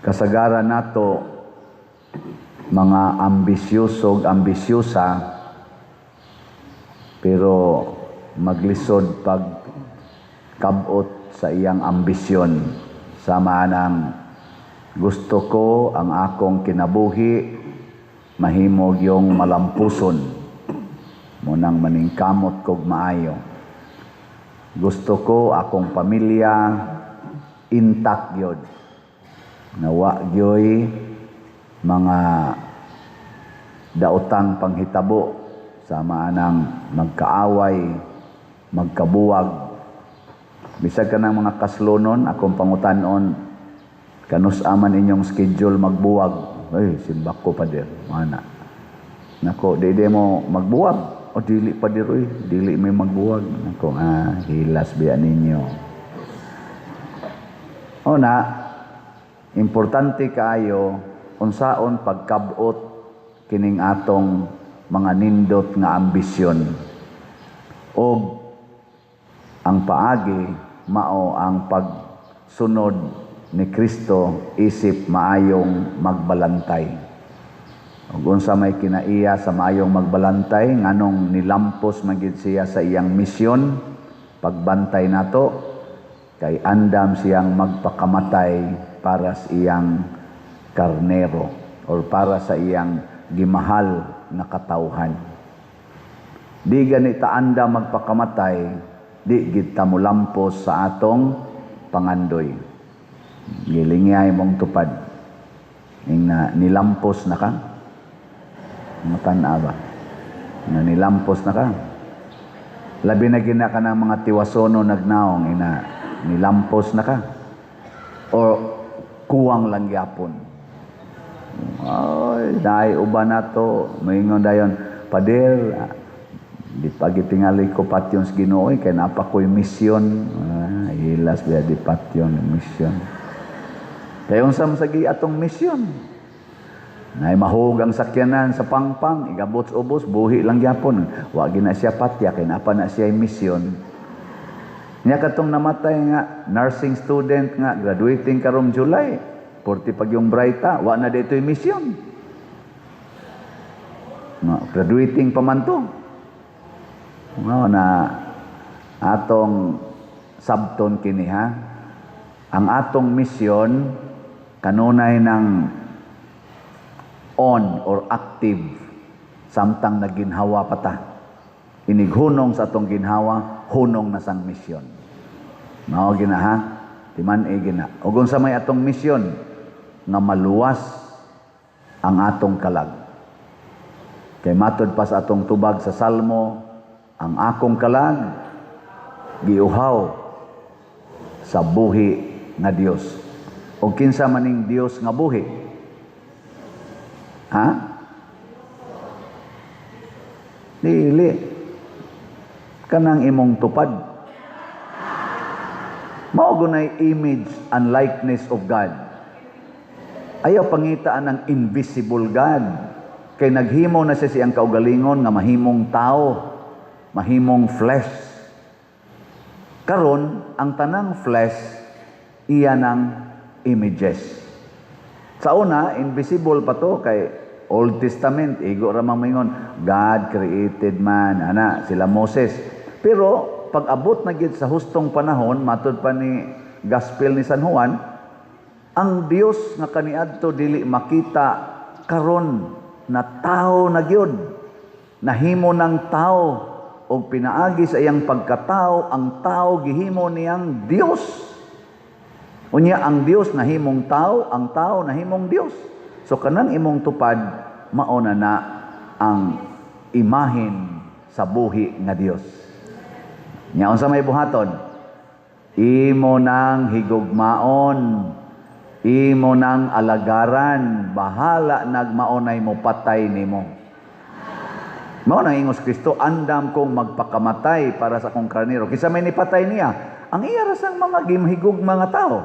Kasagaran nato mga ambisyosog ambisyosa, pero maglisod pag kabot sa iyang ambisyon. Sama ng gusto ko ang akong kinabuhi mahimog yung malampuson, munang maningkamot kog maayo. Gusto ko akong pamilya intact yun, nawa gyoy mga daotang panghitabo, sama ng magkaaway, magkabuwag. Bisag ka ng mga kaslonon, akong pangutanon, kanus-aman inyong schedule magbuwag. Ay, simbak ko pa dir, mana. Nako, di mo magbuwag. O, dili pa dir, oy, dili may magbuwag. Nako, hilas biya ninyo. O na, importante kaayo, unsaon pagkabot kining atong mga nindot nga ambisyon. O ang paagi mao ang pagsunod ni Kristo isip maayong magbalantay. Ug unsa may kinaiya sa maayong magbalantay nganong nilampos magid siya sa iyang misyon pagbantay nato, kay andam siyang magpakamatay para sa iyang karnero or para sa iyang gimahal na katawhan. Di ganita anda magpakamatay, di gid ta molampos sa atong pangandoy. Gilingay mong tupad. Na nilampos na ka. Matana ba? Na nilampos na ka. Labi na gina ka ng mga tiwasono nagnaong ina nilampos na ka. O kuwang lang yapon. Ay, dahil uba na to, maingon dayon, pader, di pagitingali ko patyon sa Ginoo, kaya napa ko'y misyon. Hilas biya di patyon, misyon. Kaya unsam sagi atong misyon. Nay mahugang sakyanan sa pangpang, igabot-ubos, buhi lang yapon. Wagi na siya patya, kaya napa na siya misyon. Niya katong namatay nga, nursing student nga, graduating karong July, 40 pag yung brighta, wa na dito yung misyon. Graduating pa man to. Na atong sabton kini ha. Ang atong misyon kanunay ng on or active samtang naginhawa pa ta. Inighunong sa atong ginhawa, hunong na sang misyon. Mao gina ha. Timan gina. Ug unsa may atong misyon nga maluwas ang atong kalag. Kay matod pa sa atong tubag sa Salmo, ang akong kalag giuhaw sa buhi nga Dios. O kinsa maning Dios nga buhi? Ha? Dili. Kanang imong tupad. Mao gunay image and likeness of God. Ayaw pangitaan ng invisible God. Kay naghimo na siya siyang kaugalingon nga mahimong tao, mahimong flesh. Karon ang tanang flesh iya ng images. Sa una, invisible pa to kay Old Testament, igo ra mamingon, God created man, ana sila Moses. Pero pag abot na gid sa hustong panahon, matud pa ni Gospel ni San Juan, ang Dios nga kaniadto dili makita karon na tao na gyud, nahimo ng tao og pinaagi sa iyang pagkatao, ang tao gihimo niyang Dios. Unya ang Dios nahimong tao, ang tao nahimong Dios. So kanang imong tupad mao na ang imahin sa buhi nga Dios. Nya unsa may buhaton? Imo nang higugmaon, imo nang alagaran, bahala nagmaonay mo patay nimo. Mao nang ingos Kristo, andam kong magpakamatay para sa akong karnero. Kisa may nipatay niya, ang iya rasang mga gimhigog mga tao.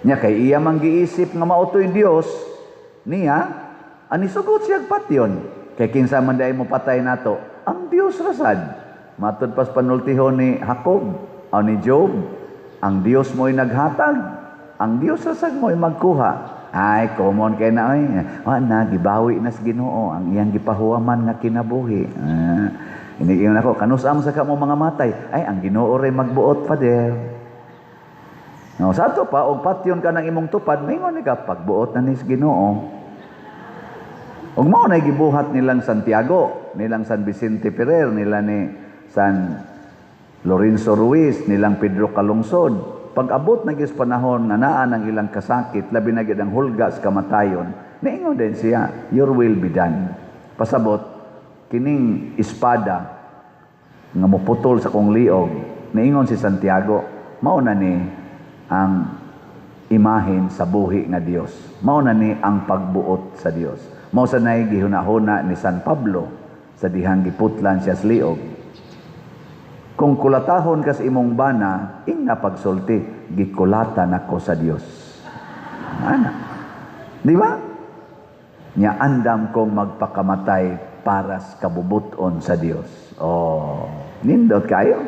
Nya kay iya man giisip nga mautoy Dios niya, anisugot siya patyon. Kay kinsa man day mo patay nato, ang Dios rasad. Matud pas panultihon ni Jacob o ni Job, ang Dios mo'y naghatag. ang Dios rasag mo magkuha. Ay, common kay na ay. Gibawi na sa Ginoo ang iyang gipahuwaman nga kinabuhi. Iniingon ako, kanusam sa kamo mga matay. Ay, ang Ginoo ray magbuot pa der. No, sa ato pa, og patyon ka ng imong tupad, maingon ka, pagbuot na ni sa Ginoo. Og mao na gibuhat nilang Santiago, nilang San Vicente Ferrer, nila ni San Lorenzo Ruiz, nilang Pedro Calungsod. Pag-abot na gis panahon nga naa ng ilang kasakit, labi na gid ang hulga sa kamatayon, niingon din siya, your will be done. Pasabot, kining espada nga muputol sa kong liog, niingon si Santiago, mao na ni ang imahen sa buhi nga Dios. Mao na ni ang pagbuot sa Dios. Mao sa nay gihuna-huna ni San Pablo sa dihang giputlan siya sa liog. Kung kulatahon ka sa imong bana, ingna pagsulti, gikulatan ako sa Dios. Ana. Di ba? Nya andam kong magpakamatay para sa kabubuton sa Dios. Oh, nindot kayo.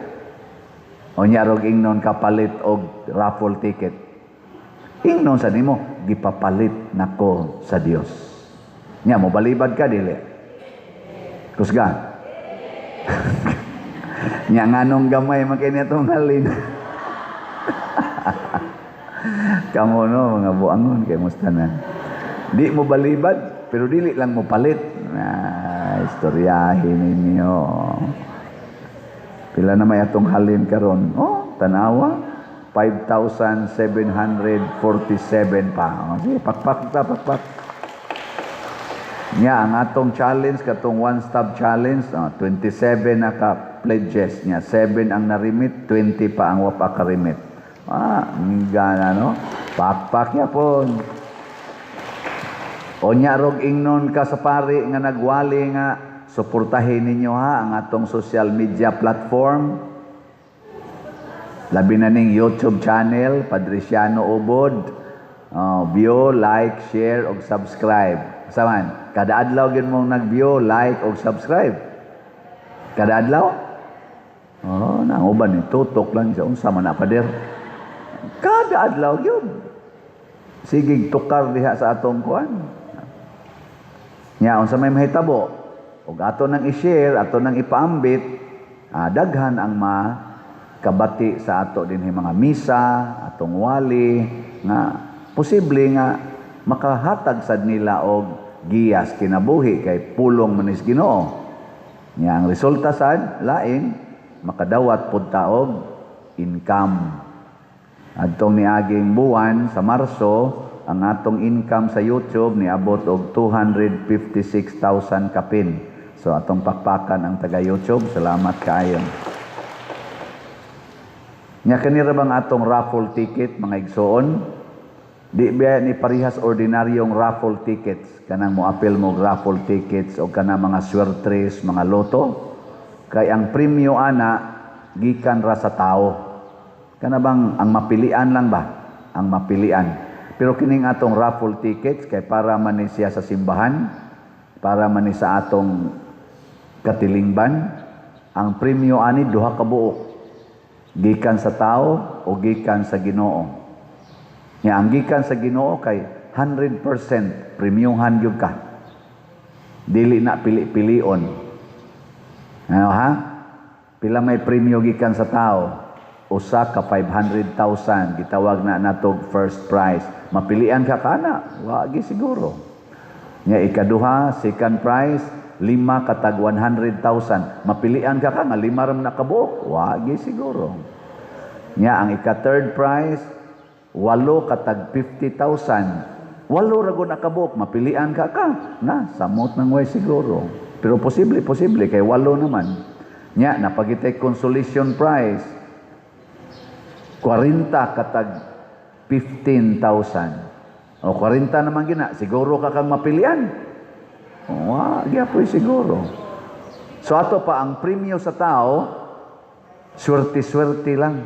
O nyarog ingnon kapalit og raffle ticket. Ingnon sa nimo, gipapalit nako sa Dios. Nya mo balibad ka dili. Kusga. Nya nganong gamay makini atong halin. Kamo no mga buangon kay mustanan. Di mo balibad pero dili lang mo palit. Istoryahin ninyo. Pila na may atong halin karon? Oh, tanawa. 5,747 pa. Sige, pakpak. Nya ang atong challenge katong one-stop challenge, 27 na ka pledges niya, 7 ang narimit, 20 pa ang wapa ka remit. Gana no. Pakpak ya pon. O nya rog ingnon ka sa pari nga nagwali nga suportahin ninyo ha ang atong social media platform. Labi na ning YouTube channel Padriciano Ubod. View, like, share og subscribe. Saman, kada adlaw gyud mong nag-view, like og subscribe. Kada adlaw? Oh, nanguban ni tutok lang sa unsa man na pader. Kada adlaw gyud. Sige tukar diha sa atong kuan. Nya unsa may mahitabo? Og ato nang i-share, ato nang ipaambit, daghan ang kabati sa ato dinhi mga misa, atong wali nga posible nga makahatag sad nila og giyas kinabuhi kay pulong manis Ginoo. Nya ang resulta sad lain makadawat pud ta og income. Adtong niaging buwan sa Marso, ang atong income sa YouTube niabot og 256,000 kapin. So atong pakpakan ang taga YouTube. Salamat kaayo. Nya kanira bang atong raffle ticket mga igsoon? Di ba ni parihas ordinaryong raffle tickets, kanang moapil mo raffle tickets o kanang mga swertres, mga loto. Kay ang premyo ana gikan ra sa tao. Kana bang ang mapilian lang ba? Ang mapilian. Pero kining atong raffle tickets kay para man ni siya sa simbahan, para man ni sa atong katilingban, ang premyo ani duha ka buok. Gikan sa tao o gikan sa Ginoo. Nya ang gikan sa Ginoo kay 100% premiumhan gyud ka. Dili na pili-pilion. Ano ha? Pila may premyo gikan sa tao? Usa ka 500,000 gitawag na natog first prize. Mapilian ka kana? Wa gi siguro. Nya ikaduha, second prize, 5 katag 100,000. Mapilian ka nga 5 ram na kabuok? Wa gi siguro. Nya ang ika-third prize 8 katag 50,000. 8 rago na kabuok, mapilian ka na, samot nang way siguro. Pero posible, kay 8 naman. Nya, napagitay consolation prize, 40 katag 15,000. O 40 naman gina, siguro ka kang mapilian. Gyapoy siguro. So ato pa, ang premyo sa tao, swerte-swerte lang.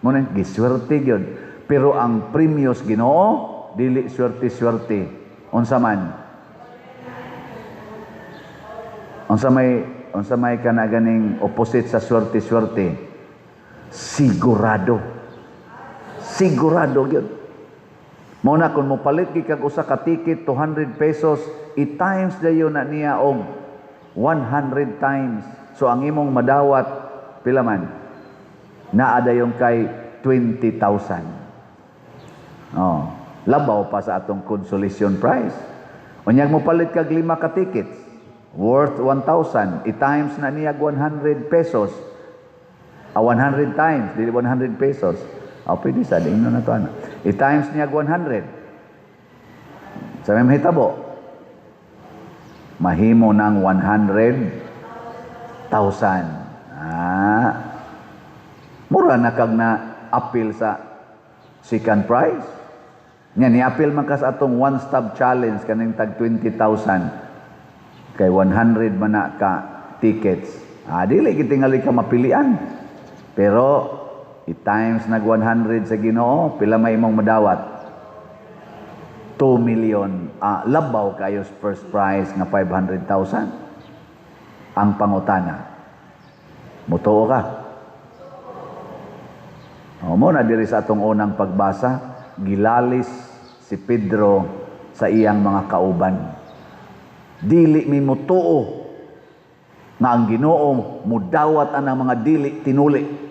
Muna, giswerte yun. Pero ang premios Ginoo dili swerte-swerte. Unsa man? Unsa may kana ganing opposite sa swerte-swerte? Sigurado. Sigurado gyud. Mao na kung mopalit gi kag usa ka ticket 200 pesos, i-times dayon na niya og 100 times. So ang imong madawat pila man? Naa dayon kay 20,000. Oh, labaw pa sa atong consolation prize. Unyag mopalit kag 5 ka tickets worth 1,000, i-times na niya 100 pesos. 100 times, dili 100 pesos. Pwede sa dingno na to ana. I-times niya 100. Sa may mahitabo, mahimo ng 100,000. Mura na kag na appeal sa second prize. Nya ni appeal man ka sa atong one stop challenge kaning tag 20,000 kay 100 man na ka tickets. Dili kitingali ka mapilian. Pero i-times nag 100 sa Ginoo, pila may imong madawat? 2 million. Labaw kayo first prize nga 500,000. Ang pangutana. Mutuo ka. Mo na diri sa atong unang pagbasa, gilalis si Pedro sa iyang mga kauban. Dili mi mutuo nga ang Ginoo mudawat anang mga dili tinuli.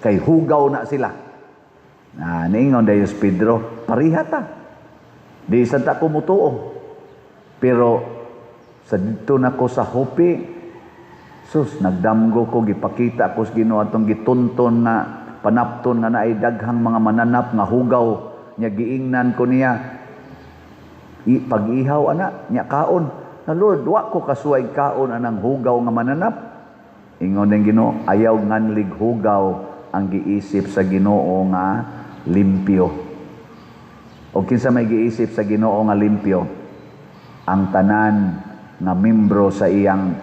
Kay hugaw na sila. Niingon dayo si Pedro, pariha ta. Di sa ta kumutuo. Pero sa dito na ko sa Hopi, sus, nagdamgo ko, gipakita ko sa Ginoo atong gitunton na panapton nga naay daghang mga mananap nga hugaw. Nya giingnan ko niya, pag-ihaw ana, nya kaon. Na Lord, wa ko kasuway kaon anang hugaw nga mananap. Ingon ng Ginoo, ayaw nganlig hugaw ang giisip sa Ginoo nga limpyo. O kinsa may giisip sa Ginoo nga limpyo? Ang tanan nga membro sa iyang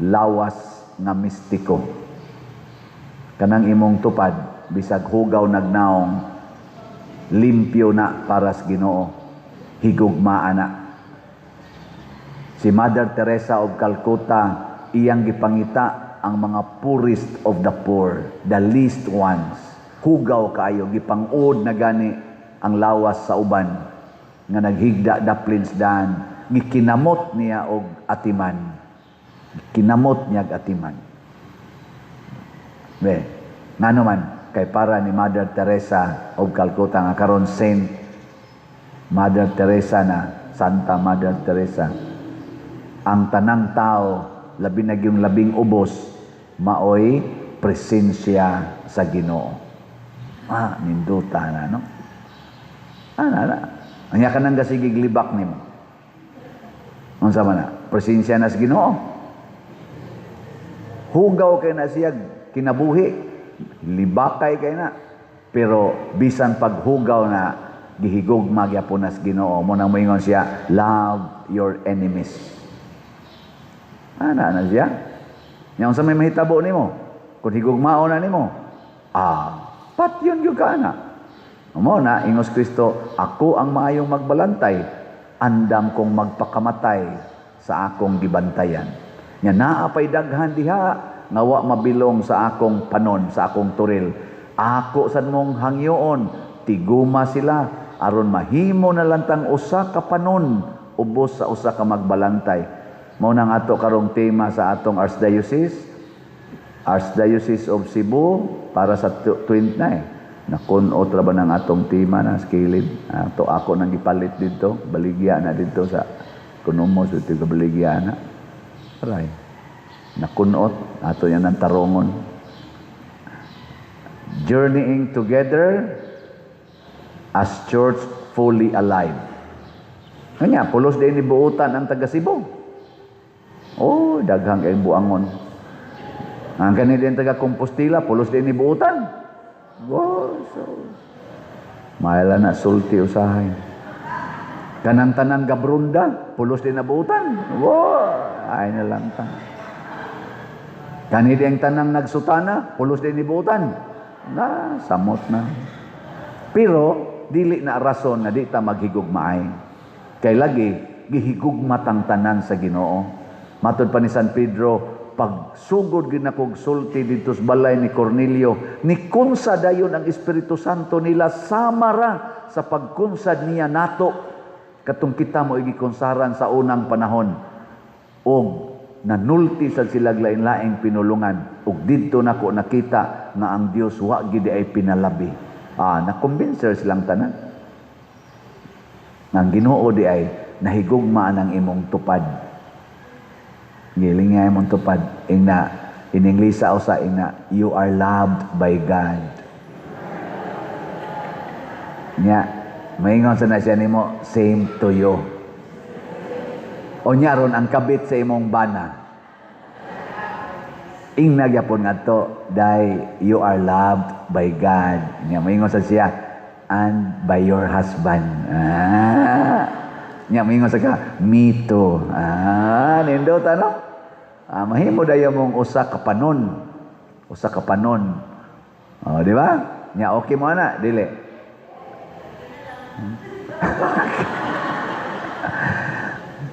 lawas nga mistiko. Kanang imong tupad, bisag hugaw nagnaong, limpyo na para sa Ginoo. Higugma na. Si Mother Teresa of Calcutta, iyang gipangita ang mga poorest of the poor, the least ones. Hugaw kayo, gipangod na gani ang lawas sa uban, nga naghigda daplins dan, gikinamot niya og atiman. Kinamot niya og atiman. Nga naman, kay para ni Mother Teresa of Calcutta, nga karon Saint Mother Teresa na, Santa Mother Teresa, ang tanang tao, labi na yung labing ubos, maoy presensya sa Ginoo. Ninduta na, no? Anya ka nang gasigig libak nimo. Unsa man na? Presensya na sa Ginoo. Hugaw kay na siya kinabuhi, libakay kay na. Pero bisan paghugaw na gihigugma gyapon nas Ginoo, mo nang moingon siya, love your enemies. Na siya. Yang sa may mahitabo nimo, kung higugmao na nimo, pat yun yung ka na. Mo na, ingos Kristo, ako ang maayong magbalantay, andam kong magpakamatay sa akong gibantayan. Nya naapay daghan diha, ngawa mabilong sa akong panon, sa akong turil. Ako sa mong hangyoon, tiguma sila, aron mahimo na lantang usa ka panon, ubos sa usa ka magbalantay. Mao nang ato karong tema sa atong Archdiocese of Cebu para sa 29. Nakun-ot ra ba ng atong tema na skilid? Ako nang gipalit dito, baligya na dito sa Kunumos, ito ka baligya na. Aray. Nakun-ot, ato yan ang tarongon. Journeying together as church fully alive. Kanya, pulos din ni buutan ang taga Cebu. Daghang kay buangon. Ang kanil din taga Compostela, pulos din ni buutan. Maila na sulti usahay. Kanang tanan Gabrunda, pulos din na buutan. Ay na lang ta. Kanil din tanang nagsutana, pulos din ni buutan. Samot na. Pero dili na rason na di ta maghigugmaay. Kay lagi gihigugma tang tanan sa Ginoo. Matod pa ni San Pedro, pagsugod ginakog sulti dito sa balay ni Cornelio, ni kunsa dayon ang Espiritu Santo nila samara sa pagkunsad niya nato katong kita mo igikunsaran sa unang panahon. Og nanulti sa silag lain-laing pinulungan ug didto nako nakita nga ang Dios wa gid ay pinalabi. Nakumbinser silang tanan. Ang Ginoo di ay nahigugma ang imong tupad. Giling nga imong tupad. In English sa you are loved by God. Nya, maingon sa na siya nimo, same to you. O nya ron ang kabit sa imong bana. Ingna gyapon ngadto, dai you are loved by God. Nya maingon sa siya, and by your husband. Nya maingon sa ka, me too. Nindot ano? Mahimo dayo mong usa ka panon. Usa ka panon. Di ba? Nya okay mo na, dili.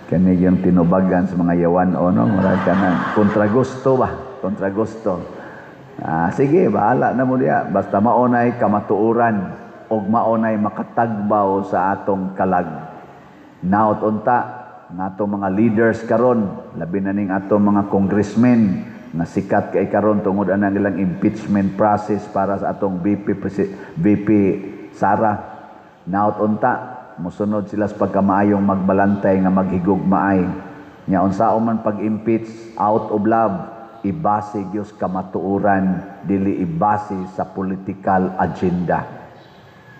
Kani yung tinubagan sa mga yawan o no, murag kanan kontragusto ba? Kontragusto. Sige, bahala na mo diya. Basta maunay kamatuuran og maunay makatagbaw sa atong kalag. Naot unta natong mga leaders karon, labi na ning atong mga congressmen na sikat kay karon tungod ana nilang impeachment process para sa atong VP Sara. Naot unta mosunod sila sa pagkamaayong magbalantay nga maghigugmaay. Nya unsaon man pag-impeach out of love, ibase gyud kamatuoran, dili ibase sa political agenda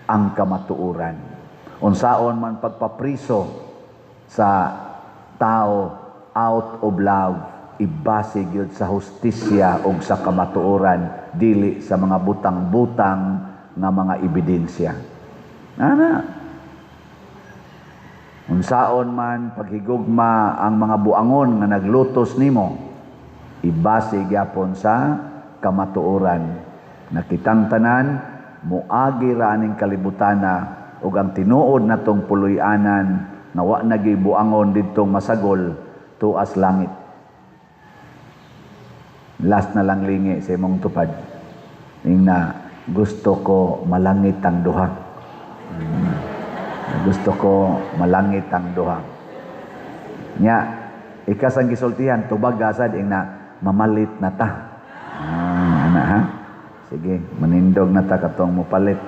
ang kamatuoran. Unsaon man pagpapriso sa tao out of love, ibase gyud sa hustisya ug sa kamatuoran, dili sa mga butang-butang nga mga ebidensya. Unsaon man paghigugma ang mga buangon nga naglutos nimo, ibase gyapon sa kamatuoran. Nakitang tanan muagi ra aning kalibutana ug ang tinuod natong puloy-anan na wa nagibuangon didtong masagol tuas langit. Last na lang lingi sa imong tupad. Ingna gusto ko malangit ang duha. Gusto ko malangit ang duha. Nya, ikas ang gisultihan, tubag asad ingna mamalit na ta. Ana ha? Sige, manindog na ta katong mopalit.